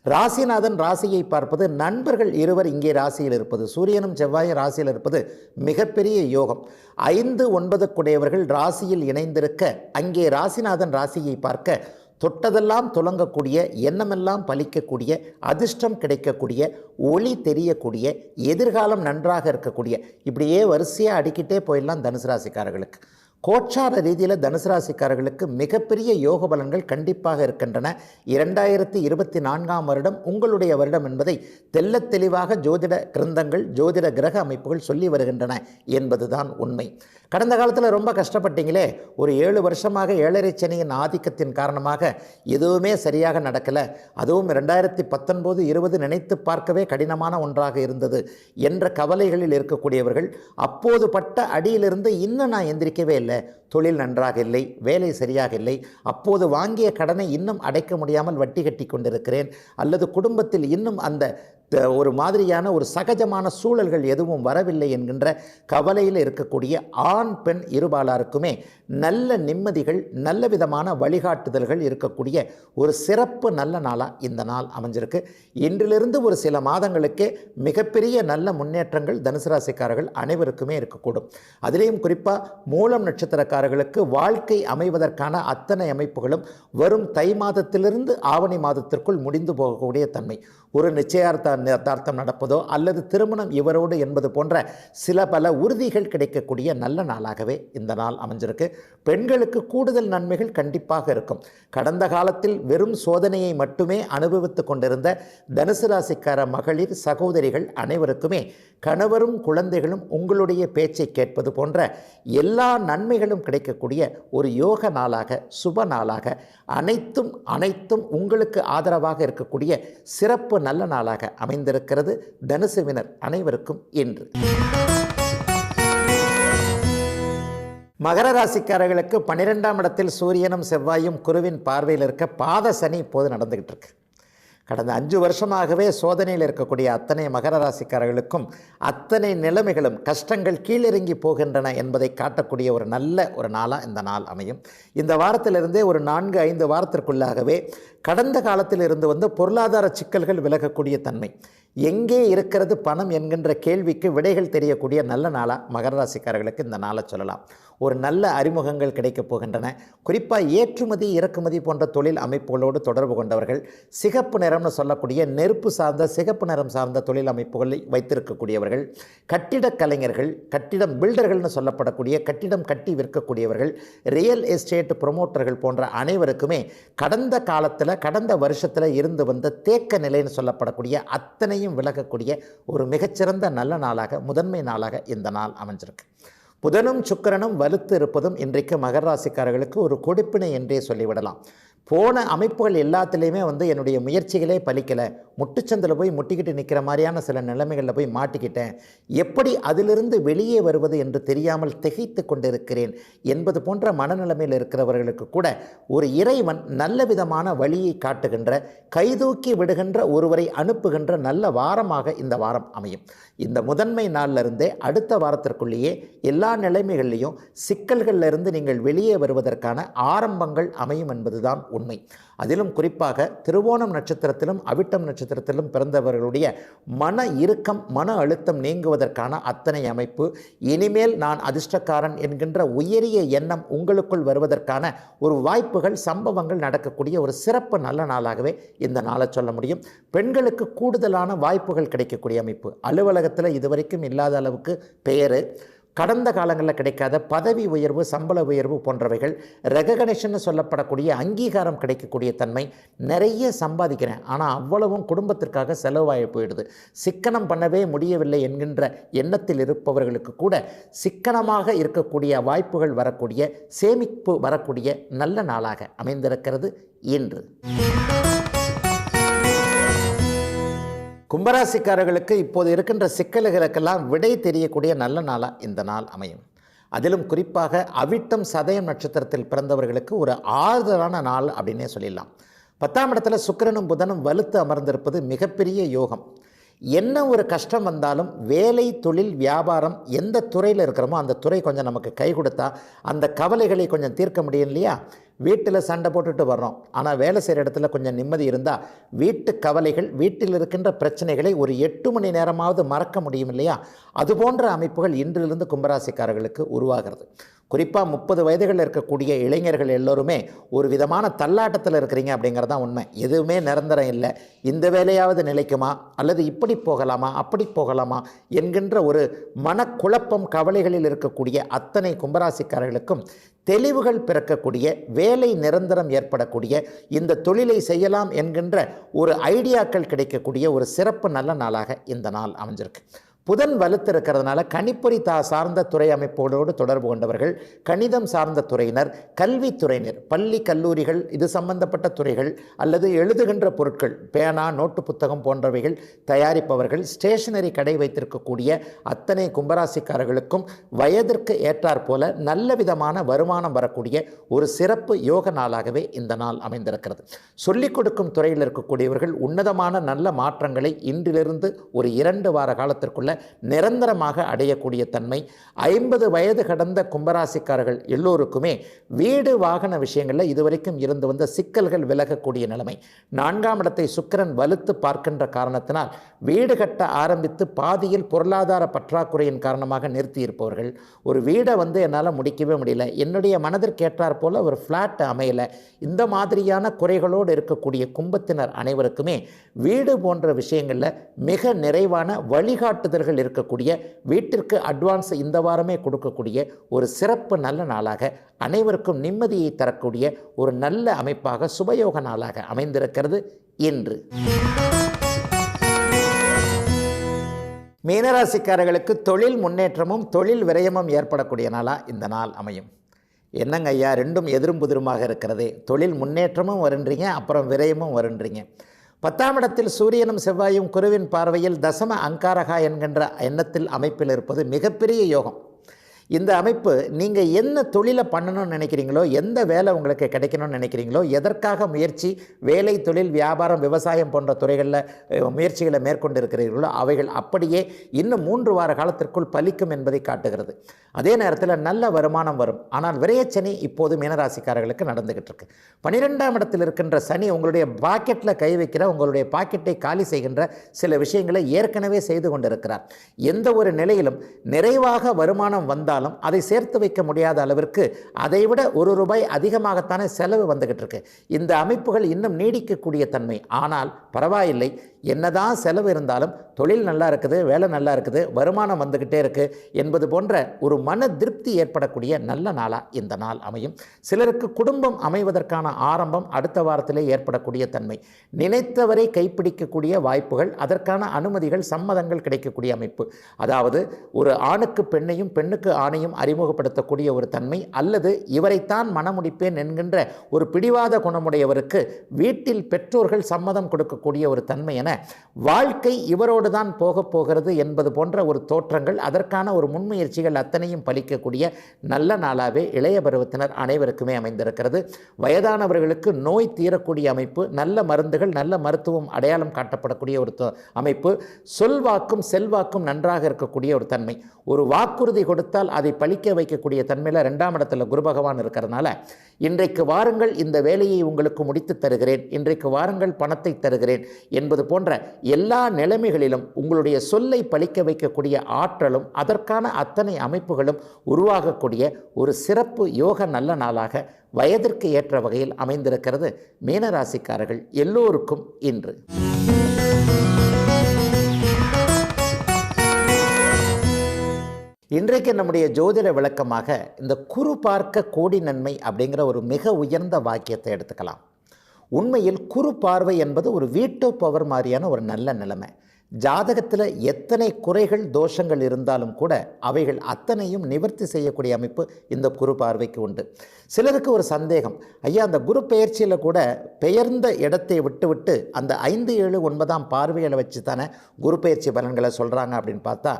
ராசிநாதன் ராசியை பார்ப்பது, நண்பர்கள் இருவர் இங்கே ராசியில் இருப்பது, சூரியனும் செவ்வாயும் ராசியில் இருப்பது மிகப்பெரிய யோகம். 5, 9 கூடையவர்கள் ராசியில் இணைந்திருக்க அங்கே ராசிநாதன் ராசியை பார்க்க தொட்டதெல்லாம் துலங்கக்கூடிய, எண்ணமெல்லாம் பலிக்கக்கூடிய, அதிர்ஷ்டம் கிடைக்கக்கூடிய, ஒளி தெரியக்கூடிய, எதிர்காலம் நன்றாக இருக்கக்கூடிய, இப்படியே வரிசையாக அடிக்கிட்டே போயிடலாம் தனுசு ராசிக்காரர்களுக்கு. கோச்சார ரீதியில் தனுசு ராசிக்காரர்களுக்கு மிகப்பெரிய யோக பலன்கள் கண்டிப்பாக இருக்கின்றன. 2024ஆம் வருடம் உங்களுடைய வருடம் என்பதை தெள்ளத் தெளிவாக ஜோதிட கிரந்தங்கள், ஜோதிட கிரக அமைப்புகள் சொல்லி வருகின்றன என்பதுதான் உண்மை. கடந்த காலத்தில் ரொம்ப கஷ்டப்பட்டீங்களே, ஒரு 7 வருஷமாக 7.5 சனியின் ஆதிக்கத்தின் காரணமாக எதுவுமே சரியாக நடக்கலை, அதுவும் 2019, 20 நினைத்து பார்க்கவே கடினமான ஒன்றாக இருந்தது என்ற கவலைகளில் இருக்கக்கூடியவர்கள் அப்போது பட்ட அடியிலிருந்து இன்னும் நான் எந்திரிக்கவே இல்லை, தொழில் நன்றாக இல்லை, வேலை சரியாக இல்லை, அப்போது வாங்கிய கடனை இன்னும் அடைக்க முடியாமல் வட்டி கட்டி கொண்டிருக்கிறேன், அல்லது குடும்பத்தில் இன்னும் அந்த ஒரு மாதிரியான ஒரு சகஜமான சூழல்கள் எதுவும் வரவில்லை என்கின்ற கவலையில் இருக்கக்கூடிய ஆண் பெண் இருபாலாருக்குமே நல்ல நிம்மதிகள், நல்ல விதமான வழிகாட்டுதல்கள் இருக்கக்கூடிய ஒரு சிறப்பு நல்ல நாளாக இந்த நாள் அமைஞ்சிருக்கு. இன்றிலிருந்து ஒரு சில மாதங்களுக்கு மிகப்பெரிய நல்ல முன்னேற்றங்கள் தனுசு ராசிக்காரர்கள் அனைவருக்குமே இருக்கக்கூடும். அதிலேயும் குறிப்பாக மூலம் நட்சத்திரக்காரர்களுக்கு வாழ்க்கை அமைவதற்கான அத்தனை அமைப்புகளும் வரும் தை மாதத்திலிருந்து ஆவணி மாதத்திற்குள் முடிந்து போகக்கூடிய தன்மை, ஒரு நிச்சயார்த்தம் நடப்பதோ அல்லது திருமணம் இவரோடு என்பது போன்ற சில பல உறுதிகள் கிடைக்கக்கூடிய நல்ல நாளாகவே இந்த நாள் அமைஞ்சிருக்கு. பெண்களுக்கு கூடுதல் நன்மைகள் கண்டிப்பாக இருக்கும். கடந்த காலத்தில் வெறும் சோதனையை மட்டுமே அனுபவித்து கொண்டிருந்த தனுசு ராசிக்கார மகளிர் சகோதரிகள் அனைவருக்குமே கணவரும் குழந்தைகளும் உங்களுடைய பேச்சை கேட்பது போன்ற எல்லா நன்மைகளும் கிடைக்கக்கூடிய ஒரு யோக நாளாக, சுப நாளாக, அனைத்தும் உங்களுக்கு ஆதரவாக இருக்கக்கூடிய சிறப்பு நல்ல நாளாக அமைந்திருக்கிறது தனுசுவினர் அனைவருக்கும் இன்று. மகர ராசிக்காரர்களுக்கு 12ஆம் இடத்தில் சூரியனும் செவ்வாயும் குருவின் பார்வையில் இருக்க பாத சனி இப்போது நடந்துகிட்டு இருக்கு. கடந்த 5 வருஷமாகவே சோதனையில் இருக்கக்கூடிய அத்தனை மகர ராசிக்காரர்களுக்கும் அத்தனை நிலைமைகளும் கஷ்டங்கள் கீழிறங்கி போகின்றன என்பதை காட்டக்கூடிய ஒரு நல்ல ஒரு நாளாக இந்த நாள் அமையும். இந்த வாரத்திலிருந்தே ஒரு 4-5 வாரத்திற்குள்ளாகவே கடந்த காலத்தில் இருந்து வந்து பொருளாதார சிக்கல்கள் விலகக்கூடிய தன்மை, எங்கே இருக்கிறது பணம் என்கின்ற கேள்விக்கு விடைகள் தெரியக்கூடிய நல்ல நாளாக மகர ராசிக்காரர்களுக்கு இந்த நாளை சொல்லலாம். ஒரு நல்ல அறிமுகங்கள் கிடைக்கப் போகின்றன. குறிப்பாக ஏற்றுமதி இறக்குமதி போன்ற தொழில் அமைப்புகளோடு தொடர்பு கொண்டவர்கள், சிகப்பு நிறம்னு சொல்லக்கூடிய நெருப்பு சார்ந்த சிகப்பு நிறம் சார்ந்த தொழில் அமைப்புகளை வைத்திருக்கக்கூடியவர்கள், கட்டிடக் கலைஞர்கள், கட்டிடம் பில்டர்கள்னு சொல்லப்படக்கூடிய கட்டிடம் கட்டி விற்கக்கூடியவர்கள், ரியல் எஸ்டேட் ப்ரொமோட்டர்கள் போன்ற அனைவருக்குமே கடந்த காலத்தில் கடந்த வருஷத்தில் இருந்து வந்த தேக்க நிலைன்னு சொல்லப்படக்கூடிய அத்தனையும் விலகக்கூடிய ஒரு மிகச்சிறந்த நல்ல நாளாக, முதன்மை நாளாக இந்த நாள் அமைஞ்சிருக்கு. புதனும் சுக்கிரனும் வலுத்து இருப்பதும் இன்றைக்கு மகர ராசிக்காரர்களுக்கு ஒரு கொடுப்பினை என்றே சொல்லிவிடலாம். போன அமைப்புகள் எல்லாத்துலேயுமே வந்து என்னுடைய முயற்சிகளே பலிக்கலை, முட்டுச்சந்தில் போய் முட்டிக்கிட்டு நிற்கிற மாதிரியான சில நிலைமைகளில் போய் மாட்டிக்கிட்டேன், எப்படி அதிலிருந்து வெளியே வருவது என்று தெரியாமல் திகைத்து கொண்டிருக்கிறேன் என்பது போன்ற மனநிலைமையில் இருக்கிறவர்களுக்கு கூட ஒரு இறைவன் நல்ல விதமான வழியை காட்டுகின்ற, கைதூக்கி விடுகின்ற, ஒருவரை அனுப்புகின்ற நல்ல வாரமாக இந்த வாரம் அமையும். இந்த முதன்மை நாளிலிருந்தே அடுத்த வாரத்திற்குள்ளேயே எல்லா நிலைமைகளிலையும் சிக்கல்களிலிருந்து நீங்கள் வெளியே வருவதற்கான ஆரம்பங்கள் அமையும் என்பதுதான் உண்மை. அதிலும் குறிப்பாக திருவோணம் நட்சத்திரத்திலும் அவிட்டம் நட்சத்திரத்திலும் பிறந்தவர்களுடைய மன இறுக்கம், மன அழுத்தம் நீங்குவதற்கான அத்தனை அமைப்பு, இனிமேல் நான் அதிர்ஷ்டக்காரன் என்கின்ற உயரிய எண்ணம் உங்களுக்குள் வருவதற்கான ஒரு வாய்ப்புகள், சம்பவங்கள் நடக்கக்கூடிய ஒரு சிறப்பு நல்ல நாளாகவே இந்த நாளை சொல்ல முடியும். பெண்களுக்கு கூடுதலான வாய்ப்புகள் கிடைக்கக்கூடிய அமைப்பு, அலுவலகத்தில் இதுவரைக்கும் இல்லாத அளவுக்கு பெயர், கடந்த காலங்களில் கிடைக்காத பதவி உயர்வு, சம்பள உயர்வு போன்றவைகள், ரெகக்னேஷன் சொல்லப்படக்கூடிய அங்கீகாரம் கிடைக்கக்கூடிய தன்மை, நிறைய சம்பாதிக்கிறேன் ஆனால் அவ்வளவும் குடும்பத்திற்காக செலவாகி போயிடுது, சிக்கனம் பண்ணவே முடியவில்லை என்கின்ற எண்ணத்தில் இருப்பவர்களுக்கு கூட சிக்கனமாக இருக்கக்கூடிய வாய்ப்புகள் வரக்கூடிய, சேமிப்பு வரக்கூடிய நல்ல நாளாக அமைந்திருக்கிறது இன்று. கும்பராசிக்காரர்களுக்கு இப்போது இருக்கின்ற சிக்கல்களுக்கெல்லாம் விடை தெரியக்கூடிய நல்ல நாளாக இந்த நாள் அமையும். அதிலும் குறிப்பாக அவிட்டம் சதயம் நட்சத்திரத்தில் பிறந்தவர்களுக்கு ஒரு ஆறுதலான நாள் அப்படின்னே சொல்லிடலாம். 10ஆம் இடத்துல சுக்கிரனும் புதனும் வலுத்து அமர்ந்திருப்பது மிகப்பெரிய யோகம். என்ன ஒரு கஷ்டம் வந்தாலும் வேலை, தொழில், வியாபாரம் எந்த துறையில் இருக்கிறோமோ அந்த துறை கொஞ்சம் நமக்கு கை கொடுத்தா அந்த கவலைகளை கொஞ்சம் தீர்க்க முடியும் இல்லையா? வீட்டில் சண்டை போட்டுட்டு வர்றோம், ஆனால் வேலை செய்கிற இடத்துல கொஞ்சம் நிம்மதி இருந்தால் வீட்டு கவலைகள், வீட்டில் இருக்கின்ற பிரச்சனைகளை ஒரு 8 மணி நேரமாவது மறக்க முடியும் இல்லையா? அதுபோன்ற அமைப்புகள் இன்றிலிருந்து கும்பராசிக்காரர்களுக்கு உருவாகிறது. குறிப்பாக 30 வயதுகளில் இருக்கக்கூடிய இளைஞர்கள் எல்லோருமே ஒரு விதமான தள்ளாட்டத்தில் இருக்கிறீங்க அப்படிங்கிறது தான் உண்மை. எதுவுமே நிரந்தரம் இல்லை, இந்த வேலையாவது நிலைக்குமா அல்லது இப்படி போகலாமா அப்படி போகலாமா என்கின்ற ஒரு மனக்குழப்பம், கவலைகளில் இருக்கக்கூடிய அத்தனை கும்பராசிக்காரர்களுக்கும் தெளிவுகள் பிறக்கக்கூடிய, வேலை நிரந்தரம் ஏற்படக்கூடிய, இந்த தொழிலை செய்யலாம் என்கின்ற ஒரு ஐடியாக்கள் கிடைக்கக்கூடிய ஒரு சிறப்பு நல்ல நாளாக இந்த நாள் அமைஞ்சிருக்கு. புதன் வலுத்து இருக்கிறதுனால கணிப்பொறி சார்ந்த துறை அமைப்போடு தொடர்பு கொண்டவர்கள், கணிதம் சார்ந்த துறையினர், கல்வித்துறையினர், பள்ளி கல்லூரிகள், இது சம்பந்தப்பட்ட துறைகள் அல்லது எழுதுகின்ற பொருட்கள், பேனா, நோட்டு புத்தகம் போன்றவைகள் தயாரிப்பவர்கள், ஸ்டேஷனரி கடை வைத்திருக்கக்கூடிய அத்தனை கும்பராசிக்காரர்களுக்கும் வயதிற்கு ஏற்றாற் போல நல்ல விதமான வருமானம் வரக்கூடிய ஒரு சிறப்பு யோக நாளாகவே இந்த நாள் அமைந்திருக்கிறது. சொல்லிக் கொடுக்கும் துறையில் இருக்கக்கூடியவர்கள் உன்னதமான நல்ல மாற்றங்களை இன்றிலிருந்து ஒரு 2 வார காலத்திற்குள்ள நிரந்தரமாக அடையக்கூடிய தன்மை. 50 வயது கடந்த கும்பராசிக்காரர்கள் எல்லோருக்குமே வீடு, வாகன விஷயங்களில் இதுவரைக்கும் இருந்து வந்த சிக்கல்கள் விலகக்கூடிய நிலைமை. 4ஆம் இடத்தை சுக்கிரன் வலுத்து பார்க்கின்ற காரணத்தினால் வீடு கட்ட ஆரம்பித்து பாதியில் பொருளாதார பற்றாக்குறையின் காரணமாக நிறுத்தி இருப்பவர்கள், ஒரு வீடை என்னால் முடிக்கவே முடியல, என்னுடைய மனதிற்கேற்றாற் போல ஒரு ஃப்ளாட் அமையலை, இந்த மாதிரியான குறைகளோடு இருக்கக்கூடிய கும்பத்தினர் அனைவருக்குமே வீடு போன்ற விஷயங்களில் மிக நிறைவான வழிகாட்டுதல்கள் இருக்கக்கூடிய, வீட்டிற்கு அட்வான்ஸ் இந்த வாரமே கொடுக்கக்கூடிய ஒரு சிறப்பு நல்ல நாளாக, அனைவருக்கும் நிம்மதியை தரக்கூடிய ஒரு நல்ல அமைப்பாக, சுபயோக நாளாக அமைந்திருக்கிறது இன்று. மீனராசிக்காரர்களுக்கு தொழில் முன்னேற்றமும் தொழில் விரயமும் ஏற்படக்கூடிய நாளாக இந்த நாள் அமையும். என்னங்க ஐயா, ரெண்டும் எதிரும் புதிருமாக இருக்கிறதே, தொழில் முன்னேற்றமும் வருன்றீங்க, அப்புறம் விரயமும் வருன்றீங்க. 10ஆம் இடத்தில் சூரியனும் செவ்வாயும் குருவின் பார்வையில் தசம அங்காரகா என்கின்ற எண்ணத்தில் அமைப்பில் இருப்பது மிகப்பெரிய யோகம். இந்த அமைப்பு நீங்கள் என்ன தொழிலை பண்ணணும்னு நினைக்கிறீங்களோ, எந்த வேலை உங்களுக்கு கிடைக்கணும்னு நினைக்கிறீங்களோ, எதற்காக முயற்சி, வேலை, தொழில், வியாபாரம், விவசாயம் போன்ற துறைகளில் முயற்சிகளை மேற்கொண்டு இருக்கிறீர்களோ அவைகள் அப்படியே இன்னும் 3 வார காலத்திற்குள் பலிக்கும் என்பதை காட்டுகிறது. அதே நேரத்தில் நல்ல வருமானம் வரும். ஆனால் விரயச்சனி இப்போது மீனராசிக்காரர்களுக்கு நடந்துகிட்டு இருக்கு. 12ஆம் இடத்தில் இருக்கின்ற சனி உங்களுடைய பாக்கெட்டில் கை வைக்கிற, உங்களுடைய பாக்கெட்டை காலி செய்கின்ற சில விஷயங்களை ஏற்கனவே செய்து கொண்டிருக்கிறார். எந்த ஒரு நிலையிலும் நிறைவாக வருமானம் வந்தால் அதை சேர்த்து வைக்க முடியாத அளவிற்கு அதைவிட ₹1 அதிகமாகத்தானே செலவு வந்துகிட்டு இருக்கு. இந்த அமைப்புகள் இன்னும் நீடிக்கக்கூடிய தன்மை. ஆனால் பரவாயில்லை, என்னதான் செலவு இருந்தாலும் தொழில் நல்லா இருக்குது, வேலை நல்லா இருக்குது, வருமானம் வந்துக்கிட்டே இருக்கு என்பது போன்ற ஒரு மன திருப்தி ஏற்படக்கூடிய நல்ல நாளாக இந்த நாள் அமையும். சிலருக்கு குடும்பம் அமைவதற்கான ஆரம்பம் அடுத்த வாரத்திலே ஏற்படக்கூடிய தன்மை. நினைத்தவரை கைப்பிடிக்கக்கூடிய வாய்ப்புகள், அதற்கான அனுமதிகள், சம்மதங்கள் கிடைக்கக்கூடிய அமைப்பு. அதாவது ஒரு ஆணுக்கு பெண்ணையும், பெண்ணுக்கு ஆணையும் அறிமுகப்படுத்தக்கூடிய ஒரு தன்மை, அல்லது இவரைத்தான் மனமுடிப்பேன் என்கின்ற ஒரு பிடிவாத குணமுடையவருக்கு வீட்டில் பெற்றோர்கள் சம்மதம் கொடுக்கக்கூடிய ஒரு தன்மை என வாழ்க்கை இவரோடு தான் போகப் போகிறது என்பது போன்ற ஒரு தோற்றங்கள், அதற்கான ஒரு முன்முயற்சிகள் அத்தனையும் பலிக்கக்கூடிய நல்ல நாளாகவே இளைய பருவத்தினர் அனைவருக்குமே அமைந்திருக்கிறது. வயதானவர்களுக்கு நோய் தீரக்கூடிய அமைப்பு, நல்ல மருந்துகள், நல்ல மருத்துவம் அடையாளம் காட்டப்படக்கூடிய ஒரு அமைப்பு, சொல்வாக்கும் செல்வாக்கும் நன்றாக இருக்கக்கூடிய ஒரு தன்மை. ஒரு வாக்குறுதி கொடுத்தால் அதை பலிக்க வைக்கக்கூடிய தன்மையில் 2ஆம் இடத்துல குரு பகவான் இருக்கிறதுனால இன்றைக்கு வாருங்கள் இந்த வேலையை உங்களுக்கு முடித்து தருகிறேன், இன்றைக்கு வாருங்கள் பணத்தை தருகிறேன் என்பது போன்ற எல்லா நிலைமைகளிலும் உங்களுடைய சொல்லை பலிக்க வைக்கக்கூடிய ஆற்றலும் அதற்கான அத்தனை அமைப்புகளும் உருவாகக்கூடிய ஒரு சிறப்பு யோக நல்ல நாளாக வயதிற்கு ஏற்ற வகையில் அமைந்திருக்கிறது மீனராசிக்காரர்கள் எல்லோருக்கும் இன்று. இன்றைக்கு நம்முடைய ஜோதிட விளக்கமாக இந்த குரு பார்க்க கோடி நன்மை அப்படிங்கிற ஒரு மிக உயர்ந்த வாக்கியத்தை எடுத்துக்கலாம். உண்மையில் குரு பார்வை என்பது ஒரு வீட்டோ பவர் மாதிரியான ஒரு நல்ல நிலைமை. ஜாதகத்தில் எத்தனை குறைகள் தோஷங்கள் இருந்தாலும் கூட அவைகள் அத்தனையும் நிவர்த்தி செய்யக்கூடிய அமைப்பு இந்த குரு பார்வைக்கு உண்டு. சிலருக்கு ஒரு சந்தேகம், ஐயா அந்த குரு பெயர்ச்சியில் கூட பெயர்ந்த இடத்தை விட்டு அந்த 5, 7, 9ஆம் பார்வைகளை வச்சு தானே குரு பெயர்ச்சி பலன்களை சொல்கிறாங்க அப்படின்னு பார்த்தா,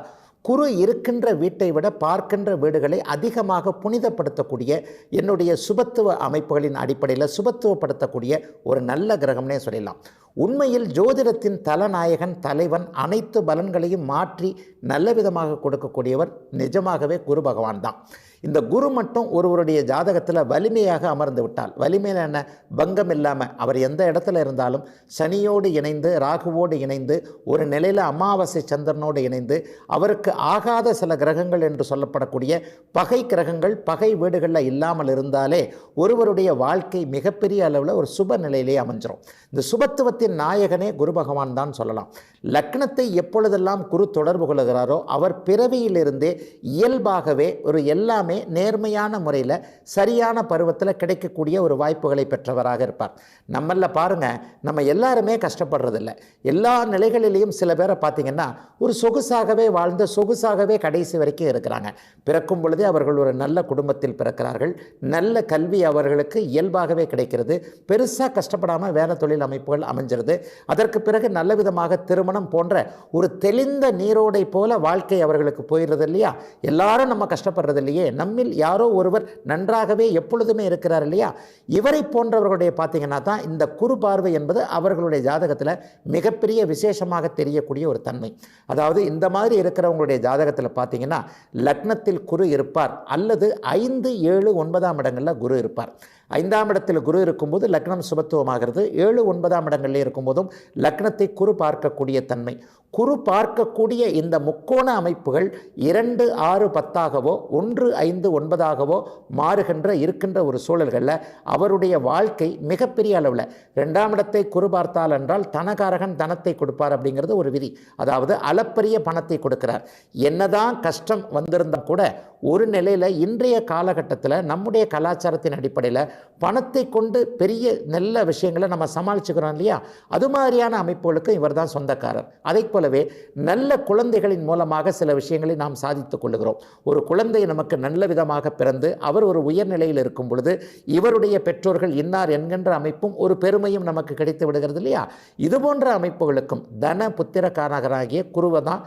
குரு இருக்கின்ற வீட்டை விட பார்க்கின்ற வீடுகளை அதிகமாக புனிதப்படுத்தக்கூடிய என்னுடைய சுபத்துவ அமைப்புகளின் அடிப்படையில் சுபத்துவப்படுத்தக்கூடிய ஒரு நல்ல கிரகம்னே சொல்லலாம். உண்மையில் ஜோதிடத்தின் தலநாயகன் தலைவன் அனைத்து பலன்களையும் மாற்றி நல்ல விதமாக கொடுக்கக்கூடியவர் நிஜமாகவே குரு பகவான் தான். இந்த குரு மட்டும் ஒருவருடைய ஜாதகத்தில் வலிமையாக அமர்ந்து விட்டால், வலிமையில் என்ன பங்கம் இல்லாமல் அவர் எந்த இடத்துல இருந்தாலும் சனியோடு இணைந்து ராகுவோடு இணைந்து ஒரு நிலையில் அமாவாசை சந்திரனோடு இணைந்து அவருக்கு ஆகாத சில கிரகங்கள் என்று சொல்லப்படக்கூடிய பகை கிரகங்கள் பகை வீடுகளில் இல்லாமல் இருந்தாலே ஒருவருடைய வாழ்க்கை மிகப்பெரிய அளவில் ஒரு சுப நிலையிலே அமைஞ்சிரும். இந்த சுபத்துவத்தின் நாயகனே குரு பகவான் தான் சொல்லலாம். லக்னத்தை எப்பொழுதெல்லாம் குரு தொடர்பு கொள்கிறாரோ அவர் பிறவியிலிருந்தே இயல்பாகவே ஒரு எல்லாமே நேர்மையான முறையில் சரியான பருவத்தில் கிடைக்கக்கூடிய ஒரு வாய்ப்புகளை பெற்றவராக இருப்பார். நம்மள பாருங்க, நம்ம எல்லாருமே கஷ்டப்படுறதில்லை. எல்லா நிலைகளிலையும் சில பேரை பார்த்தீங்கன்னா ஒரு சொகுசாகவே வாழ்ந்து சொகுசாகவே கடைசி வரைக்கும் இருக்கிறாங்க. பிறக்கும் பொழுதே அவர்கள் ஒரு நல்ல குடும்பத்தில் பிறக்கிறார்கள், நல்ல கல்வி அவர்களுக்கு இயல்பாகவே கிடைக்கிறது, பெருசாக கஷ்டப்படாமல் வேலை தொழில் அமைப்புகள் அமைஞ்சிருது. அதற்கு பிறகு நல்ல விதமாக திருமணம் போன்ற ஒரு தெளிந்த நீரோடை போல வாழ்க்கை அவர்களுக்கு போயிடுறது இல்லையா? எல்லாரும் நம்ம கஷ்டப்படுறது இல்லையே, நம்மில் யாரோ ஒருவர் நன்றாகவே எப்பொழுதுமே இருக்கிறார் இல்லையா? இவரை போன்றவர்களுடைய பார்த்தீங்கன்னா தான் இந்த குரு பார்வை என்பது அவர்களுடைய ஜாதகத்தில் மிகப்பெரிய விசேஷமாக தெரியக்கூடிய ஒரு தன்மை. அதாவது இந்த மாதிரி இருக்கிறவங்களுடைய ஜாதகத்தில் பார்த்தீங்கன்னா லக்னத்தில் குரு இருப்பார் அல்லது 5, 7, 9ஆம் இடங்களில் குரு இருப்பார். 5ஆம் இடத்தில் குரு இருக்கும்போது லக்னம் சுபத்துவமாகிறது. 7, 9ஆம் இடங்களில் இருக்கும்போதும் லக்னத்தை குரு பார்க்கக்கூடிய தன்மை. குரு பார்க்கக்கூடிய இந்த முக்கோண அமைப்புகள் 2, 6, 10ஆகவோ 1, 5, 9ஆகவோ மாறுகின்ற இருக்கின்ற ஒரு சூழல்களில் அவருடைய வாழ்க்கை மிகப்பெரிய அளவில் 2ஆம் இடத்தை குரு பார்த்தால் என்றால் தனகாரகன் தனத்தை கொடுப்பார் அப்படிங்கிறது ஒரு விதி. அதாவது அளப்பரிய பணத்தை கொடுக்கிறார். என்னதான் கஷ்டம் வந்திருந்தால் கூட ஒரு நிலையில் இன்றைய காலகட்டத்தில் நம்முடைய கலாச்சாரத்தின் அடிப்படையில் பணத்தை கொண்டு பெரிய நல்ல விஷயங்களை நம்ம சமாளிச்சுக்கிறோம் இல்லையா? அது மாதிரியான அமைப்புகளுக்கு இவர் தான் சொந்தக்காரர். அதை போலவே நல்ல குழந்தைகளின் மூலமாக சில விஷயங்களை நாம் சாதித்துக் கொள்ளுகிறோம். ஒரு குழந்தை நமக்கு நல்ல விதமாக பிறந்து அவர் ஒரு உயர்நிலையில் இருக்கும் பொழுது இவருடைய பெற்றோர்கள் இன்னார் என்கின்ற அமைப்பும் ஒரு பெருமையும் நமக்கு கிடைத்து விடுகிறது இல்லையா? இது போன்ற அமைப்புகளுக்கும் தன புத்திரக்காரகராகிய குருவை தான்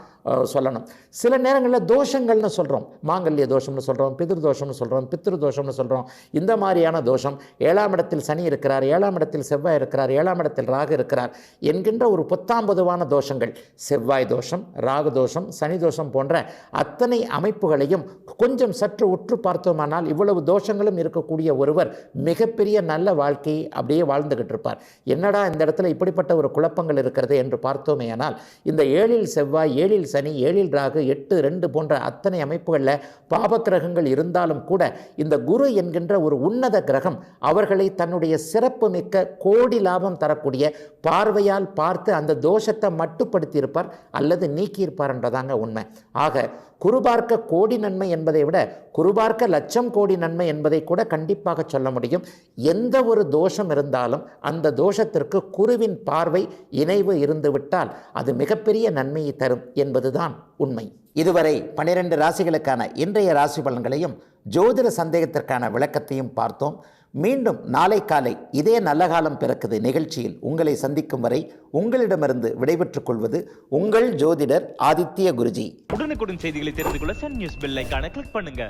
சொல்லணும். சில நேரங்களில் தோஷங்கள்னு சொல்கிறோம், மாங்கல்ய தோஷம்னு சொல்கிறோம், பிதிரு தோஷம்னு சொல்கிறோம், பித்ரு தோஷம்னு சொல்கிறோம். இந்த மாதிரியான தோஷம் 7ஆம் இடத்தில் சனி இருக்கிறார், 7ஆம் இடத்தில் செவ்வாய் இருக்கிறார், 7ஆம் இடத்தில் ராகு இருக்கிறார் என்கின்ற ஒரு பொத்தாம்பதுவான தோஷங்கள், செவ்வாய் தோஷம், ராகு தோஷம், சனி தோஷம் போன்ற அத்தனை அமைப்புகளையும் கொஞ்சம் சற்று உற்று பார்த்தோமானால் இவ்வளவு தோஷங்களும் இருக்கக்கூடிய ஒருவர் மிகப்பெரிய நல்ல வாழ்க்கையை அப்படியே வாழ்ந்துகிட்டு இருப்பார். என்னடா இந்த இடத்துல இப்படிப்பட்ட ஒரு குழப்பங்கள் இருக்கிறது என்று பார்த்தோமே ஆனால் இந்த 7இல் செவ்வாய், 7இல் சனி, 7இல் ராகு, 8, 2 போன்ற அத்தனை அமைப்புகளில் பாபக்கிரகங்கள் இருந்தாலும் கூட இந்த குரு என்கின்ற ஒரு உன்னத கிரகம் அவர்களை தன்னுடைய சிறப்பு மிக்க கோடி லாபம் தரக்கூடிய பார்வையால் பார்த்து அந்த தோஷத்தை மட்டுப்படுத்தி இருப்பார் அல்லது நீக்கியிருப்பார் என்றதாங்க உண்மை. ஆக குருபார்க்க கோடி நன்மை என்பதை விட குருபார்க்க லட்சம் கோடி நன்மை என்பதை கூட கண்டிப்பாக சொல்ல முடியும். எந்த ஒரு தோஷம் இருந்தாலும் அந்த தோஷத்திற்கு குருவின் பார்வை இணைவு இருந்துவிட்டால் அது மிகப்பெரிய நன்மையை தரும் என்பதுதான் உண்மை. இதுவரை 12 ராசிகளுக்கான இன்றைய ராசி பலன்களையும் ஜோதிட சந்தேகத்திற்கான விளக்கத்தையும் பார்த்தோம். மீண்டும் நாளை காலை இதே நல்ல காலம் பிறக்குது நிகழ்ச்சியில் உங்களை சந்திக்கும் வரை உங்களிடமிருந்து விடைபெற்றுக் கொள்வது உங்கள் ஜோதிடர் ஆதித்ய குருஜி. உடனுக்குடன் செய்திகளை தெரிந்து கொள்ள சன் நியூஸ் பெல் ஐகானை கிளிக் பண்ணுங்க.